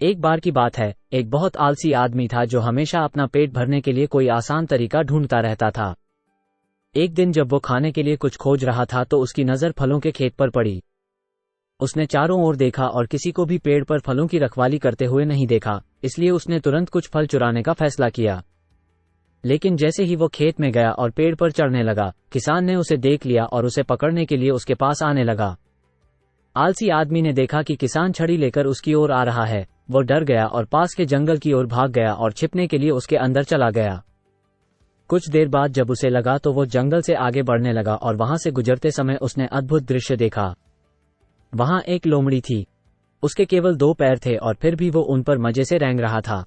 एक बार की बात है, एक बहुत आलसी आदमी था जो हमेशा अपना पेट भरने के लिए कोई आसान तरीका ढूंढता रहता था। एक दिन जब वो खाने के लिए कुछ खोज रहा था तो उसकी नज़र फलों के खेत पर पड़ी। उसने चारों ओर देखा और किसी को भी पेड़ पर फलों की रखवाली करते हुए नहीं देखा, इसलिए उसने तुरंत कुछ फल चुराने का फैसला किया। लेकिन जैसे ही वो खेत में गया और पेड़ पर चढ़ने लगा, किसान ने उसे देख लिया और उसे पकड़ने के लिए उसके पास आने लगा। आलसी आदमी ने देखा कि किसान छड़ी लेकर उसकी ओर आ रहा है। वो डर गया और पास के जंगल की ओर भाग गया और छिपने के लिए उसके अंदर चला गया। कुछ देर बाद जब उसे लगा तो वो जंगल से आगे बढ़ने लगा और वहां से गुजरते समय उसने अद्भुत दृश्य देखा। वहां एक लोमड़ी थी। उसके केवल 2 पैर थे और फिर भी वो उन पर मजे से रेंग रहा था।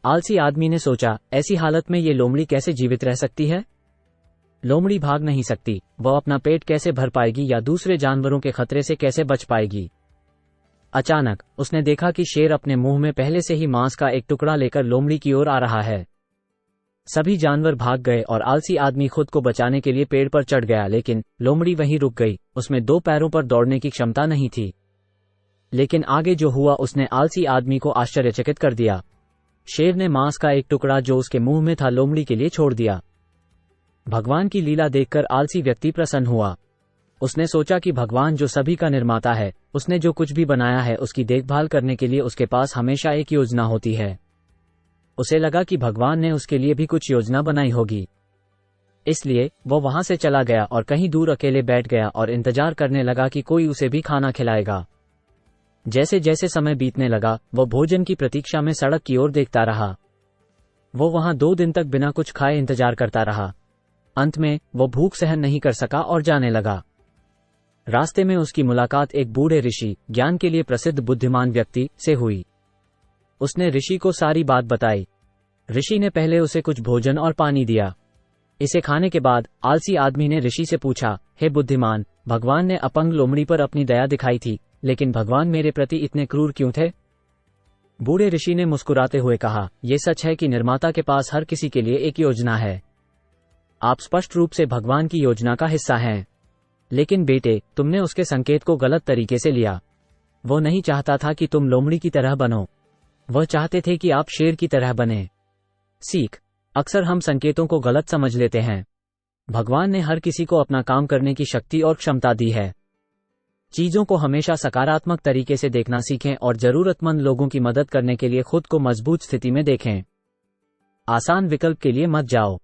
आलसी आदमी ने सोचा, ऐसी हालत में ये लोमड़ी कैसे जीवित रह सकती है? लोमड़ी भाग नहीं सकती, वह अपना पेट कैसे भर पाएगी या दूसरे जानवरों के खतरे से कैसे बच पाएगी? अचानक उसने देखा कि शेर अपने मुंह में पहले से ही मांस का एक टुकड़ा लेकर लोमड़ी की ओर आ रहा है। सभी जानवर भाग गए और आलसी आदमी खुद को बचाने के लिए पेड़ पर चढ़ गया, लेकिन लोमड़ी वहीं रुक गई। उसमें 2 पैरों पर दौड़ने की क्षमता नहीं थी। लेकिन आगे जो हुआ उसने आलसी आदमी को आश्चर्यचकित कर दिया। शेर ने मांस का एक टुकड़ा जो उसके मुंह में था लोमड़ी के लिए छोड़ दिया। भगवान की लीला देखकर आलसी व्यक्ति प्रसन्न हुआ। उसने सोचा कि भगवान जो सभी का निर्माता है, उसने जो कुछ भी बनाया है उसकी देखभाल करने के लिए उसके पास हमेशा एक योजना होती है। उसे लगा कि भगवान ने उसके लिए भी कुछ योजना बनाई होगी। इसलिए वो वहां से चला गया और कहीं दूर अकेले बैठ गया और इंतजार करने लगा कि कोई उसे भी खाना खिलाएगा। जैसे जैसे समय बीतने लगा, वो भोजन की प्रतीक्षा में सड़क की ओर देखता रहा। वो वहां 2 दिन तक बिना कुछ खाए इंतजार करता रहा। अंत में वो भूख सहन नहीं कर सका और जाने लगा। रास्ते में उसकी मुलाकात एक बूढ़े ऋषि, ज्ञान के लिए प्रसिद्ध बुद्धिमान व्यक्ति से हुई। उसने ऋषि को सारी बात बताई। ऋषि ने पहले उसे कुछ भोजन और पानी दिया। इसे खाने के बाद आलसी आदमी ने ऋषि से पूछा, हे बुद्धिमान, भगवान ने अपंग लोमड़ी पर अपनी दया दिखाई थी, लेकिन भगवान मेरे प्रति इतने क्रूर क्यों थे? बूढ़े ऋषि ने मुस्कुराते हुए कहा, यह सच है कि निर्माता के पास हर किसी के लिए एक योजना है। आप स्पष्ट रूप से भगवान की योजना का हिस्सा हैं। लेकिन बेटे, तुमने उसके संकेत को गलत तरीके से लिया। वो नहीं चाहता था कि तुम लोमड़ी की तरह बनो। वह चाहते थे कि आप शेर की तरह बने। सीख, अक्सर हम संकेतों को गलत समझ लेते हैं। भगवान ने हर किसी को अपना काम करने की शक्ति और क्षमता दी है। चीजों को हमेशा सकारात्मक तरीके से देखना सीखें और जरूरतमंद लोगों की मदद करने के लिए खुद को मजबूत स्थिति में देखें। आसान विकल्प के लिए मत जाओ।